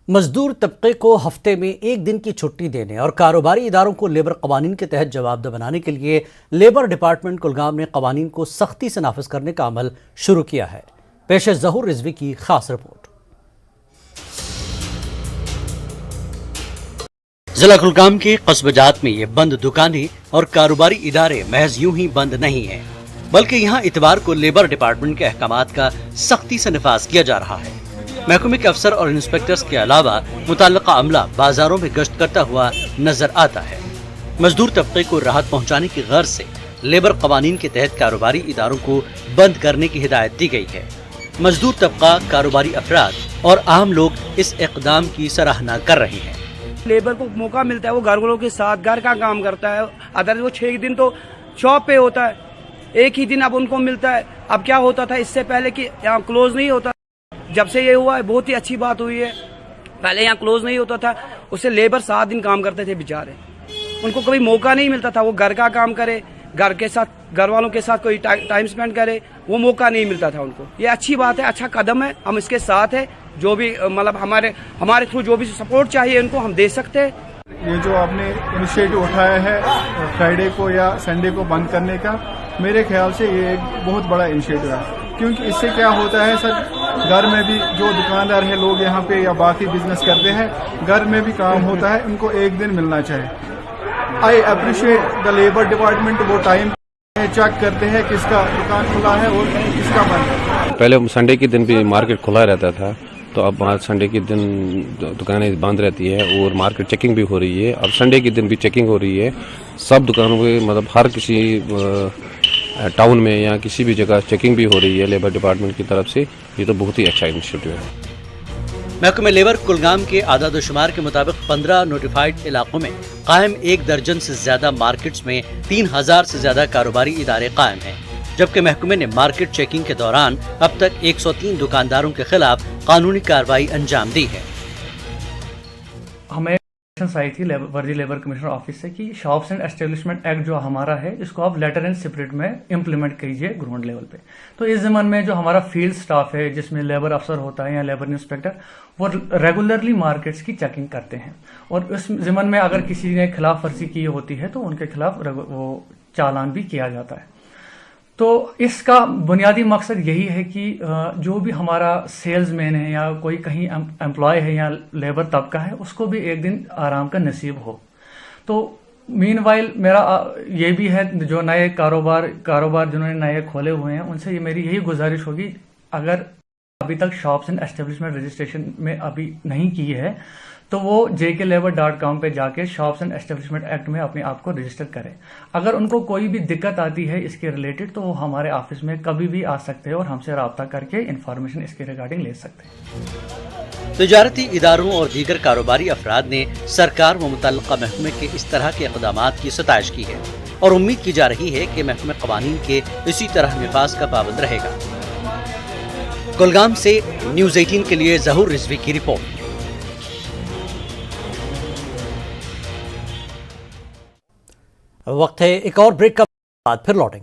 مزدور طبقے کو ہفتے میں ایک دن کی چھٹی دینے اور کاروباری اداروں کو لیبر قوانین کے تحت جواب دہ بنانے کے لیے لیبر ڈپارٹمنٹ کلگام نے قوانین کو سختی سے نافذ کرنے کا عمل شروع کیا ہے۔ پیش ظہور رضوی کی خاص رپورٹ۔ ضلع کلگام کے قصبہ جات میں یہ بند دکانیں اور کاروباری ادارے محض یوں ہی بند نہیں ہیں، بلکہ یہاں اتوار کو لیبر ڈپارٹمنٹ کے احکامات کا سختی سے نفاذ کیا جا رہا ہے۔ محکمے کے افسر اور انسپیکٹرز کے علاوہ متعلقہ عملہ بازاروں میں گشت کرتا ہوا نظر آتا ہے۔ مزدور طبقے کو راحت پہنچانے کی غرض سے لیبر قوانین کے تحت کاروباری اداروں کو بند کرنے کی ہدایت دی گئی ہے۔ مزدور طبقہ، کاروباری افراد اور عام لوگ اس اقدام کی سراہنا کر رہے ہیں۔ لیبر کو موقع ملتا ہے، وہ گھر والوں کے ساتھ گھر کا کام کرتا ہے، ادر وہ 6 دن تو شاپ پہ ہوتا ہے، ایک ہی دن اب ان کو ملتا ہے۔ اب کیا ہوتا تھا اس سے پہلے کہ یہاں کلوز نہیں ہوتا، جب سے یہ ہوا ہے بہت ہی اچھی بات ہوئی ہے۔ پہلے یہاں کلوز نہیں ہوتا تھا، اس سے لیبر 7 دن کام کرتے تھے بیچارے، ان کو کبھی موقع نہیں ملتا تھا وہ گھر کا کام کرے، گھر کے ساتھ گھر والوں کے ساتھ کوئی ٹائم سپینڈ کرے، وہ موقع نہیں ملتا تھا ان کو۔ یہ اچھی بات ہے، اچھا قدم ہے، ہم اس کے ساتھ ہیں، جو بھی مطلب ہمارے تھرو جو بھی سپورٹ چاہیے ان کو ہم دے سکتے ہیں۔ یہ جو آپ نے انیشیٹو اٹھایا ہے فرائیڈے کو یا سنڈے کو بند کرنے کا، میرے خیال سے یہ ایک بہت بڑا انیشیٹو ہے، کیونکہ اس سے کیا ہوتا ہے سر، گھر میں بھی جو دکاندار ہیں لوگ یہاں پہ یا باقی بزنس کرتے ہیں، گھر میں بھی کام ہوتا ہے، ان کو ایک دن ملنا چاہیے۔ I appreciate the labour department, وہ ٹائم چیک کرتے ہیں کس کا دکان کھلا ہے اور کس کا بند ہے۔ پہلے سنڈے کے دن بھی مارکیٹ کھلا رہتا تھا، تو اب سنڈے کے دن دکانیں بند رہتی ہے اور مارکیٹ چیکنگ بھی ہو رہی ہے۔ اب سنڈے کے دن بھی چیکنگ ہو رہی ہے سب دکانوں پہ، مطلب ہر کسی ٹاؤن میں یا کسی بھی جگہ چیکنگ بھی ہو رہی ہے لیبر ڈپارٹمنٹ کی طرف سے۔ یہ تو بہت ہی اچھا انیشیٹو ہے۔ محکمہ لیبر کلگام کے اعداد و شمار کے مطابق 15 نوٹیفائڈ علاقوں میں قائم 1 درجن سے زیادہ مارکیٹس میں 3000 سے زیادہ کاروباری ادارے قائم ہیں، جبکہ محکمے نے مارکیٹ چیکنگ کے دوران اب تک 103 دکانداروں کے خلاف قانونی کارروائی انجام دی ہے۔ ہمیں آئی تھی ورلی لیبر کمشنر آفس سے کہ شاپس اینڈ اسٹیبلشمنٹ ایکٹ جو ہمارا ہے اس کو آپ لیٹر اینڈ سپرٹ میں امپلیمنٹ کیجئے گراؤنڈ لیول پہ۔ تو اس ضمن میں جو ہمارا فیلڈ سٹاف ہے، جس میں لیبر افسر ہوتا ہے یا لیبر انسپیکٹر، وہ ریگولرلی مارکیٹس کی چیکنگ کرتے ہیں، اور اس ضمن میں اگر کسی نے خلاف ورزی کی ہوتی ہے تو ان کے خلاف وہ چالان بھی کیا جاتا ہے۔ تو اس کا بنیادی مقصد یہی ہے کہ جو بھی ہمارا سیلز مین ہے یا کوئی کہیں امپلائی ہے یا لیبر طبقہ ہے، اس کو بھی ایک دن آرام کا نصیب ہو۔ تو مین وائل میرا یہ بھی ہے، جو نئے کاروبار جنہوں نے نئے کھولے ہوئے ہیں، ان سے میری یہی گزارش ہوگی، اگر ابھی تک شاپس اینڈ اسٹیبلشمنٹ رجسٹریشن میں ابھی نہیں کی ہے تو وہ jklabor.com پہ جا کے شاپس اینڈ اسٹیبلشمنٹ ایکٹ میں اپنے آپ کو رجسٹر کریں۔ اگر ان کو کوئی بھی دقت آتی ہے اس کے ریلیٹڈ تو وہ ہمارے آفس میں کبھی بھی آ سکتے ہیں اور ہم سے رابطہ کر کے انفارمیشن اس کے ریگارڈنگ لے سکتے ہیں۔ تجارتی اداروں اور دیگر کاروباری افراد نے سرکار و متعلقہ محکمے کے اس طرح کے اقدامات کی ستائش کی ہے اور امید کی جا رہی ہے کہ محکمہ قوانین کے اسی طرح نفاذ کا پابند رہے گا۔ کلگام سے نیوز 18 کے لیے ظہور رضوی کی رپورٹ۔ وقت ہے ایک اور بریک کا، بعد پھر لوٹیں گے۔